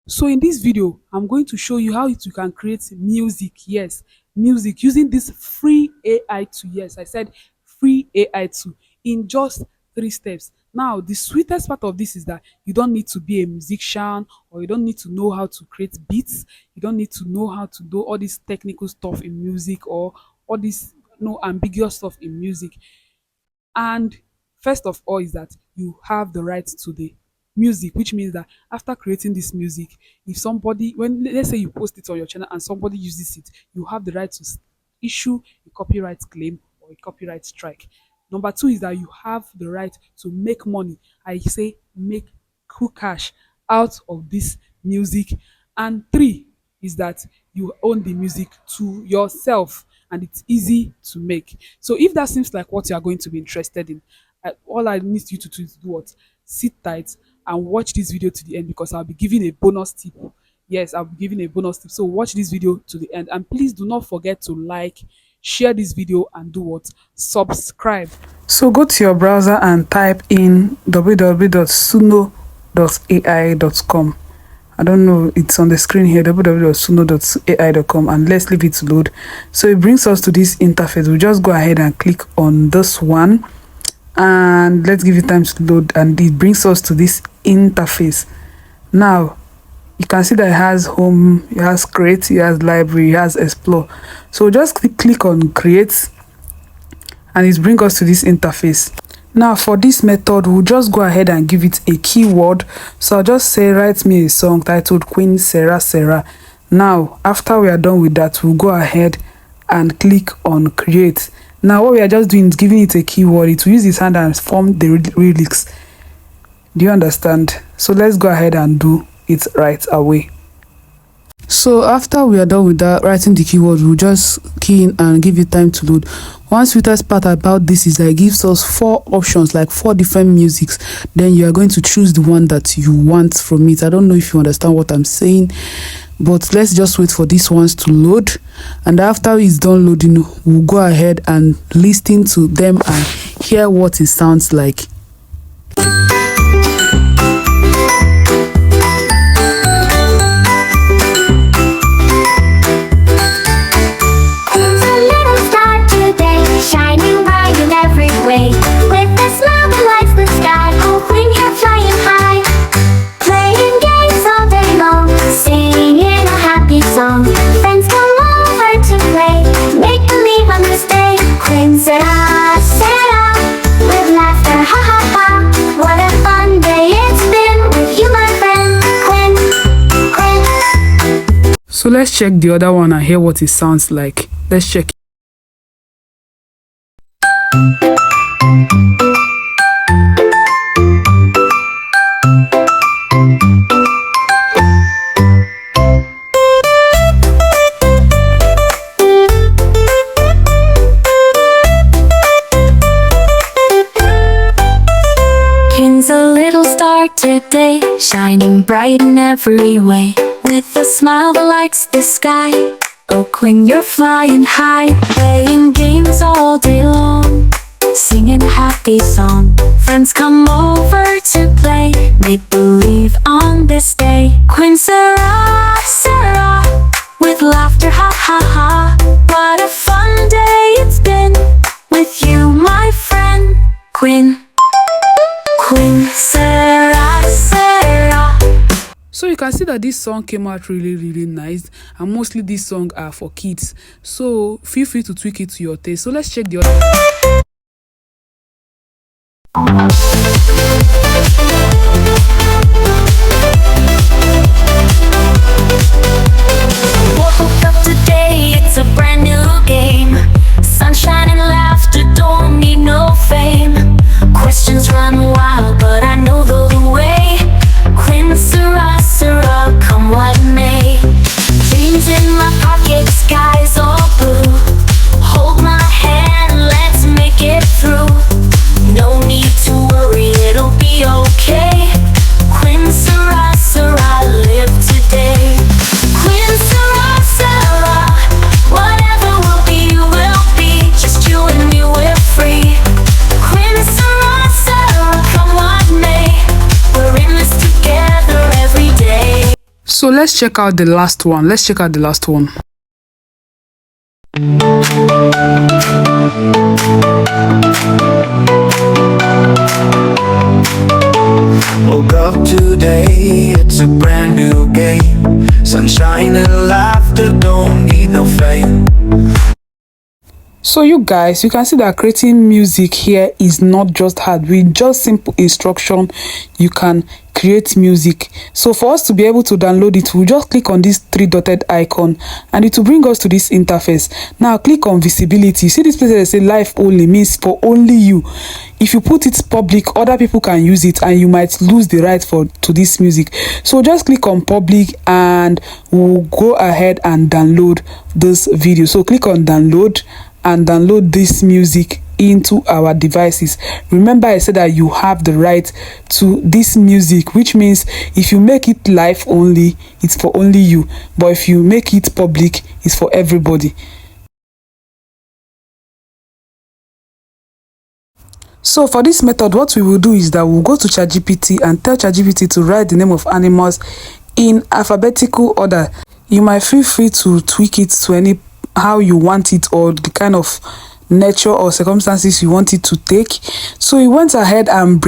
So in this video, I'm going to show you how you can create music. Yes, music using this free AI tool. Yes, I said free AI tool in just 3 steps. Now, the sweetest part of this is that you don't need to be a musician, or you don't need to know how to create beats. You don't need to know how to do all this technical stuff in music, or all this ambiguous stuff in music. And first of all is that you have the right to the music, which means that after creating this music, if somebody, when let's say you post it on your channel and somebody uses it, you have the right to issue a copyright claim or a copyright strike. Number two is that you have the right to make money. I say make cool cash out of this music. And three is that you own the music to yourself, and it's easy to make. So if that seems like what you are going to be interested in, all I need you to do is do what? Sit tight and watch this video to the end, because I'll be giving a bonus tip. Yes, I'll be giving a bonus tip. So watch this video to the end, and please do not forget to like, share this video, and do what? Subscribe. So go to your browser and type in www.suno.ai.com. I don't know, it's on the screen here, www.suno.ai.com, and let's leave it to load. So it brings us to this interface. We just go ahead and click on this one, and let's give it time to load, and it brings us to this interface. Now you can see that it has home, it has create, it has library, it has explore. So just click on create, and it brings us to this interface. Now for this method, we'll just go ahead and give it a keyword. So I'll just say write me a song titled Queen Sarah Sarah. Now after we are done with that, we'll go ahead and click on create. Now what we are just doing is giving it a keyword. It will use its hand and form the lyrics. Do you understand? So let's go ahead and do it right away. So after we are done with that, writing the keyword, we'll just key in and give it time to load. One sweetest part about this is that it gives us 4 options, like 4 different musics. Then you are going to choose the one that you want from it. I don't know if you understand what I'm saying, but let's just wait for these ones to load. And after it's done loading, we'll go ahead and listen to them and hear what it sounds like. Shining bright in every way, with a smile that lights the sky. Oh, queen, you're flying high, playing games all day long, singing a happy song. Friends come over to play, make believe on this day. Queen Sarah, Sarah, with laughter, ha ha ha. What a fun day it's been with you, my friend. Queen, Queen. So let's check the other one and hear what it sounds like. Let's check. King's a little star today, shining bright in every way, with a smile that lights the sky. Oh, queen, you're flying high, playing games all day long, singing a happy song. Friends come over to play, make believe on this day. Queen Sarah, Sarah, with laughter, ha ha ha. What a fun day it's been with you, my friend. Queen Sarah, Sarah. So you can see that this song came out really nice, and mostly these songs are for kids, so feel free to tweak it to your taste. So let's check the other. Woke up today, it's a brand new game. Sunshine and laughter, don't need no fame. Questions run wild, but I know the way. Queen Sarah, Sarah, come what may. Dreams in my pocket, skies all blue. Hold my hand, let's make it through. No need to worry. So let's check out the last one. Let's check out the last one. Woke up today, it's a brand new game. Sunshine and laughter, don't need no fame. So you guys, you can see that creating music here is not just hard. With just simple instruction, you can create music. So for us to be able to download it, we'll just click on this three dotted icon and it will bring us to this interface. Now click on visibility. You see this place that say live only, means for only you. If you put it public, other people can use it and you might lose the right to this music. So just click on public and we'll go ahead and download this video. So click on download and download this music into our devices. Remember, I said that you have the right to this music, which means if you make it live only, it's for only you, but if you make it public, it's for everybody. So for this method, what we will do is that we'll go to ChatGPT and tell ChatGPT to write the name of animals in alphabetical order. You might feel free to tweak it to any how you want it or the kind of nature or circumstances you want it to take. So he went ahead and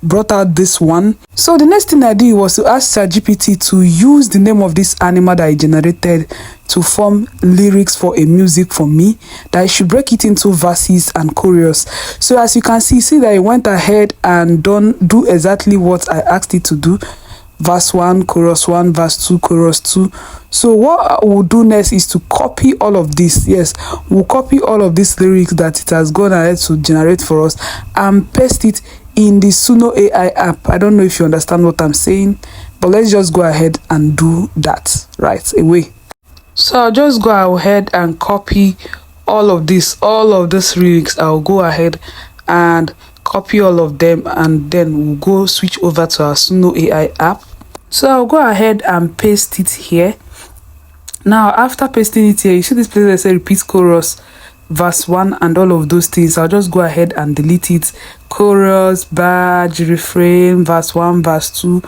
brought out this one. So the next thing I did was to ask ChatGPT to use the name of this animal that I generated to form lyrics for a music for me, that I should break it into verses and chorus. So as you can see that he went ahead and do exactly what I asked it to do. Verse 1, chorus 1, verse 2, chorus 2. So what we'll do next is to copy all of this. Yes, we'll copy all of these lyrics that it has gone ahead to generate for us and paste it in the Suno AI app. I don't know if you understand what I'm saying, but let's just go ahead and do that right away. So I'll just go ahead and copy all of these lyrics. I'll go ahead and copy all of them and then we'll go switch over to our Suno AI app. So I'll go ahead and paste it here. Now after pasting it here, you see this place that says repeat chorus, verse 1 and all of those things. I'll just go ahead and delete it. Chorus, badge, refrain, verse 1, verse 2,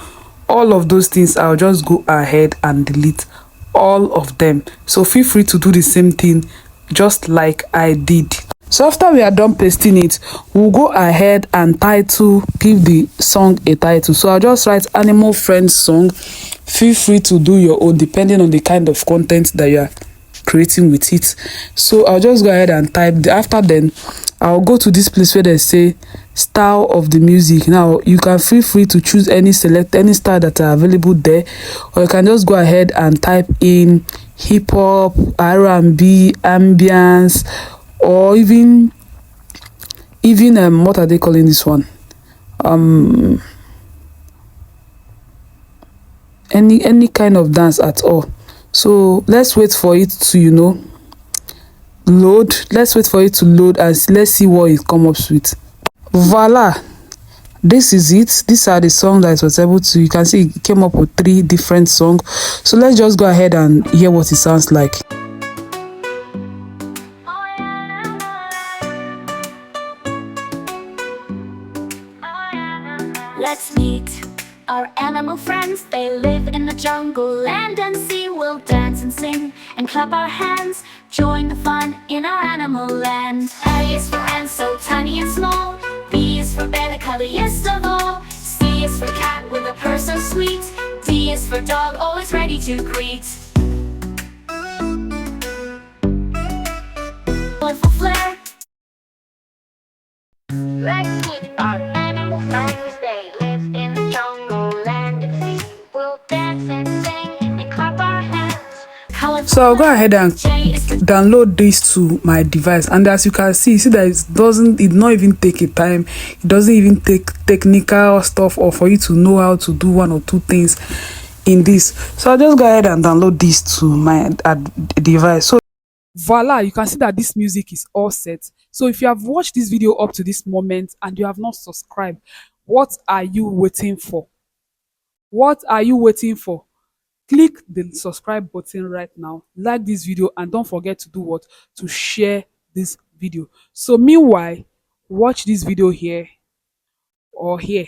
all of those things, I'll just go ahead and delete all of them. So feel free to do the same thing just like I did. So after we are done pasting it, we'll go ahead and give the song a title. So I'll just write Animal Friends Song. Feel free to do your own depending on the kind of content that you are creating with it. So I'll just go ahead and type. After then, I'll go to this place where they say style of the music. Now you can feel free to select any style that are available there, or you can just go ahead and type in hip hop, R&B, ambience, or even what are they calling this one, any kind of dance at all. So let's wait for it to load. Let's wait for it to load and let's see what it comes up with. Voila, this is it. These are the songs that it was able to. You can see it came up with 3 different songs. So let's just go ahead and hear what it sounds like. Let's meet our animal friends. They live in the jungle, land and sea. We'll dance and sing and clap our hands. Join the fun in our animal land. A is for ant, so tiny and small. B is for bear, the cuddliest of all. C is for cat, with a purr so sweet. D is for dog, always ready to greet. Colorful flair. Let's meet our animal friends. They live in the jungle, land and sea. We'll dance and sing and clap our hands. So I'll go ahead and download this to my device, and as you can see that it not even take a time. It doesn't even take technical stuff or for you to know how to do 1 or 2 things in this. So I'll just go ahead and download this to my device. So voila, you can see that this music is all set. So if you have watched this video up to this moment and you have not subscribed, what are you waiting for? What are you waiting for? Click the subscribe button right now, like this video, and don't forget to do what? To share this video. So meanwhile, watch this video here or here